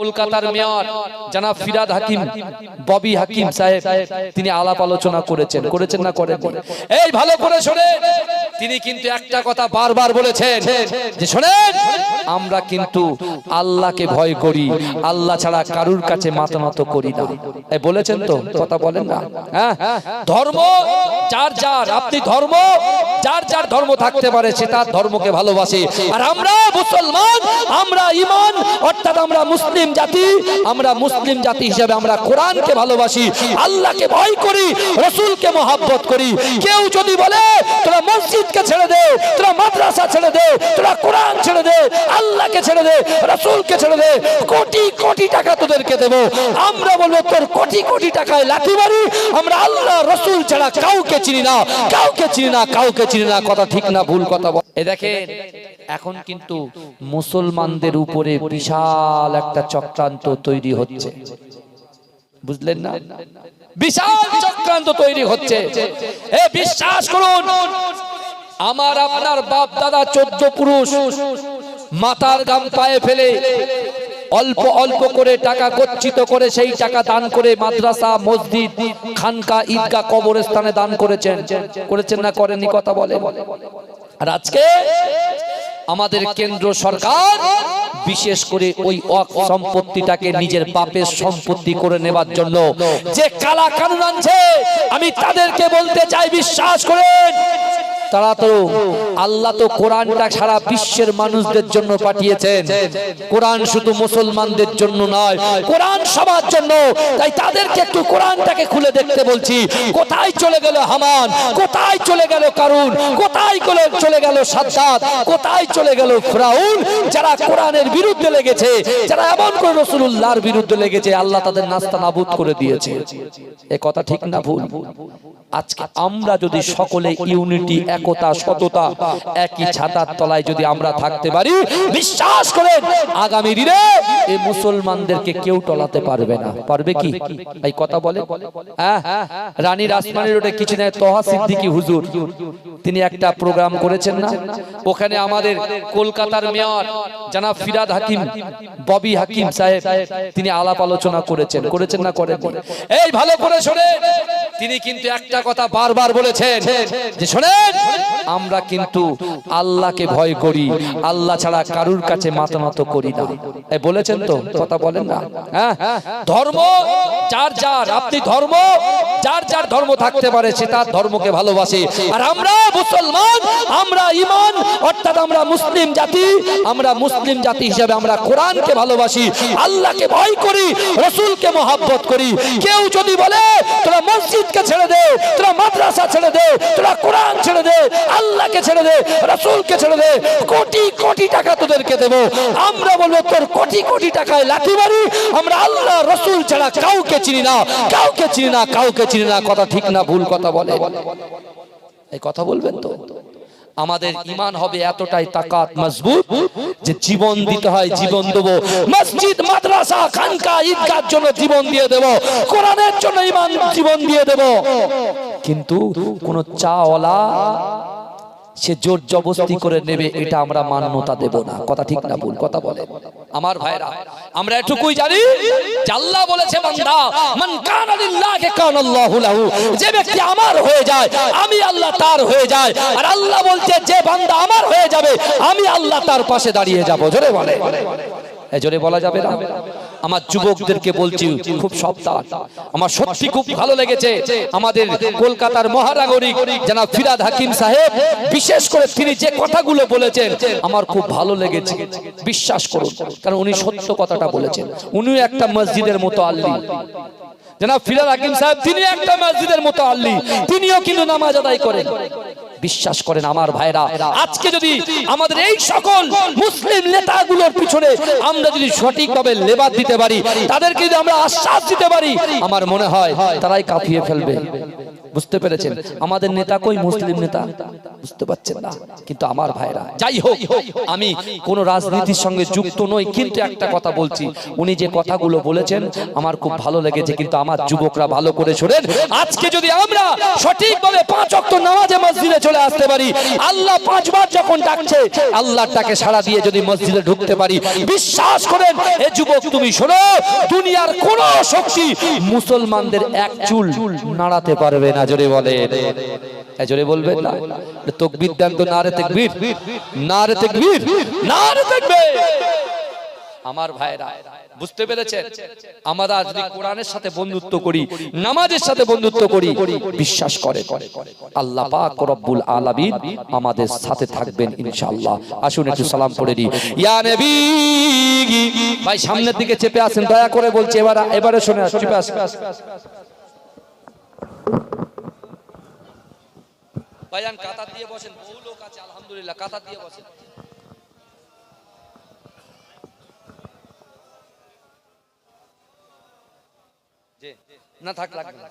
কলকাতার মেয়র জনাব ফিরাদ হাকিম ববি হাকিম সাহেব তিনি আলাপ আলোচনা করেছেন না করেন? এই ভালো করে শোনেন, তিনি কিন্তু একটা কথা বারবার বলেছেন যে শোনেন, আমরা কিন্তু আল্লাহকে ভয় করি, আল্লাহ ছাড়া কারুর কাছে মাথা নত করি না। এই বলেছেন তো, কথা বলেন না? হ্যাঁ, ধর্ম যার যার, আপনি ধর্ম যার যার ধর্ম থাকতে পারে, সে তার ধর্মকে ভালোবাসে। আর আমরা মুসলমান, আমরা ঈমান অর্থাৎ আমরা মুসলিম জাতি, আমরা মুসলিম জাতি হিসেবে আমরা কোরআনকে ভালোবাসি, আল্লাহকে ভয় করি, রাসূলকে মহব্বত করি। কেউ যদি বলে তোরা মসজিদকে ছেড়ে দে, তোরা মাদ্রাসা ছেড়ে দে, তোরা কোরআন ছেড়ে দে, আল্লাহকে ছেড়ে দে, রাসূলকে ছেড়ে দে, কোটি কোটি টাকা তোদেরকে দেব, আমরা বলবো তোর কোটি কোটি টাকায় লাথি মারি, আমরা আল্লাহ রাসূল ছাড়া কাউকে চিনি না, কাউকে চিনি না, কাউকে চিনি না। কথা ঠিক না ভুল কথা বল? এই দেখেন, এখন কিন্তু মুসলমানদের উপরে বিশাল একটা চক্রান্ত তৈরি হচ্ছে, বুঝলেন না? বিশাল চক্রান্ত তৈরি হচ্ছে। এ বিশ্বাস করুন, আমার আপনার বাপ দাদা 14 পুরুষ মাথার গাম পায়ে ফেলে অল্প অল্প করে টাকা গচ্ছিত করে সেই টাকা দান করে মাদ্রাসা, মসজিদ, খানকা, ঈদগাহ, কবরস্থানে দান করেছেন না করেননি? কথা বলে। আর আজকে আমাদের কেন্দ্র সরকার বিশেষ করে ওই ওয়াকফ সম্পত্তিটাকে নিজের বাপের সম্পত্তি করে নেবার জন্য যে কালা কানুন আনছে, আমি তাদেরকে বলতে চাই, বিশ্বাস করেন, তারা তো আল্লাহ তো কোরআনটা সারা বিশ্বের মানুষদের জন্য পাঠিয়েছেন। কোরআন শুধু মুসলমানদের জন্য নয়, কোরআন সবার জন্য। তাই তাদেরকে একটু কোরআনটাকে খুলে দেখতে বলছি। কোথায় চলে গেল হামান, কোথায় চলে গেল কারুন, কোথায় চলে গেল সাদ্দাত, কোথায় চলে গেল ফিরাউন, যারা কোরআনের বিরুদ্ধে লেগেছে, যারা এমন করে রাসূলুল্লাহর বিরুদ্ধে লেগেছে, আল্লাহ তাদের নাস্তানাবুদ করে দিয়েছে। এ কথা ঠিক না ভুল? আজকে আমরা যদি সকলে ইউনিটি, একতা, সততা, একই ছাতার তলায় যদি আমরা থাকতে পারি, বিশ্বাস করেন আগামী দিনে এই মুসলমানদেরকে কেউ টলাতে পারবে না। পারবে কি? এই কথা বলে। রানী রাসমানি রোডে কিছু নেই, তোহা সিদ্দিকী হুজুর তিনি একটা প্রোগ্রাম করেছেন না, ওখানে আমাদের কলকাতার মেয়র জনাব ফিরাদ হাকিম ববি হাকিম সাহেব তিনি আলাপ আলোচনা করেছেন না করেন? এই ভালো করে শোনেন, তিনি কিন্তু একটা কথা বারবার বলেছেন যে শোনেন, আমরা কিন্তু আল্লাহকে ভয় করি, আল্লাহ ছাড়া কারুর কাছে মাথা নত করি না। এই বলেছেন তো, কথা বলেন না? হ্যাঁ, ধর্ম যার যার, আপনি ধর্ম যার যার ধর্ম থাকতে পারে, সে তার ধর্মকে ভালোবাসে। আর আমরা মুসলমান, আমরা ঈমান অর্থাৎ আমরা মুসলিম জাতি, আমরা মুসলিম জাতি হিসেবে আমরা কোরআনকে ভালোবাসি, আল্লাহকে ভয় করি, রাসূলকে মহব্বত করি। কেউ যদি বলে তোরা মসজিদকে ছেড়ে দে, তোরা মাদ্রাসা ছেড়ে দে, তোরা কোরআন ছেড়ে দে, আল্লাহকে ছেড়ে দে, রাসূলকে ছেড়ে দে, কোটি কোটি টাকা তোদেরকে দেব, আমরা বলবো তোর কোটি কোটি টাকায় লাথি মারি, আমরা আল্লাহ রাসূল ছাড়া কাউকে চিনি না, কাউকে চিনি না, কাউকে চিনি না। কথা ঠিক না ভুল কথা বলে? এই কথা বলবেন তো? আমাদের ঈমান হবে এতটাই তাকাত মজবুত যে জীবন দিতে হয়, জীবন দেব। মসজিদ, মাদ্রাসা, খানকা, ঈদগাহর জন্য জীবন দিয়ে দেব, কোরআনের জন্য ঈমান জীবন দিয়ে দেব। কিন্তু কোন চাওয়ালা সে জোর জবরদস্তি করে নেবে, এটা আমরা মান্যতা দেব না। কথা ঠিক না ভুল কথা বলে? আমার ভাইরা, আমরা এটুকুই জানি যে আল্লাহ বলেছে, বান্দা মান কানা লিল্লাহি কানাল্লাহু লাহু, যে ব্যক্তি আমার হয়ে যায় আমি আল্লাহ তার হয়ে যায়। আর আল্লাহ বলছে যে বান্দা আমার হয়ে যাবে আমি আল্লাহ তার পাশে দাঁড়িয়ে যাব। জোরে বলে, জোরে বলা যাবে না? আমার যুবকদেরকে বলছি, খুব সাবধান। আমার সত্যি খুব ভালো লেগেছে আমাদের কলকাতার মহানগরী জনাব ফিরাদ হাকিম সাহেব, বিশেষ করে তিনি যে কথাগুলো বলেছেন আমার খুব ভালো লেগেছে। বিশ্বাস করুন, কারণ উনি সত্য কথাটা বলেছেন। উনিও একটা মসজিদের মতো আল্লি, জনাব ফিরাদ হাকিম সাহেব তিনি একটা মসজিদের মতো আল্লি, তিনিও কিন্তু নামাজ আদায় করেন। বিশ্বাস করেন আমার ভাইরা, আজকে যদি আমাদের এই সকল মুসলিম নেতাগুলোর পিছনে আমরা যদি সঠিকভাবে লেবাদ দিতে পারি, তাদেরকে যদি আমরা আশ্বাস দিতে পারি, আমার মনে হয় তারাই কাঁপিয়ে ফেলবে। বুঝতে পেরেছেন? আমাদের নেতা কই? মুসলিম নেতা, বুঝতে পারছেন না? কিন্তু আমার ভাইরা, যাই হোক, আমি কোন রাজনীতির সঙ্গে যুক্ত নই, কিন্তু একটা কথা বলছি, উনি যে কথাগুলো বলেছেন আমার খুব ভালো লেগেছে। কিন্তু আমার যুবকরা ভালো করে শোনেন, আজকে যদি আমরা সঠিকভাবে 5 ওয়াক্ত নামাজে মসজিদে চলে আসতে পারি, আল্লাহ 5 বার যখন ডাকছে আল্লাহর ডাকে সাড়া দিয়ে যদি মসজিদে ঢুকতে পারি, বিশ্বাস করেন এ যুবক তুমি শোনো, দুনিয়ার কোন শক্তি মুসলমানদের এক চুল নাড়াতে পারবে না। জোরে বলেন, জোরে বলবেন না? তাকবীর দেন তো, নারে তাকবীর, নারে তাকবীর, নারে তাকবীর। আমার ভাইরা, বুঝতে পেরেছেন? আমরা যদি কোরআনের সাথে বন্ধুত্ব করি, নামাজের সাথে বন্ধুত্ব করি, বিশ্বাস করে আল্লাহ পাক রব্বুল আলামিন আমাদের সাথে থাকবেন ইনশাআল্লাহ। আসুন একটু সালাম পড়ে দিই। ইয়া নবী, ভাই সামনের দিকে চেপে আসেন, দয়া করে বলছি, এবারে শুনে চেপে আসেন ভাইজান, কাতার দিয়ে বসেন, বহু লোক আছে আলহামদুলিল্লাহ, কাতার দিয়ে বসেন। না থাক লাগবে না।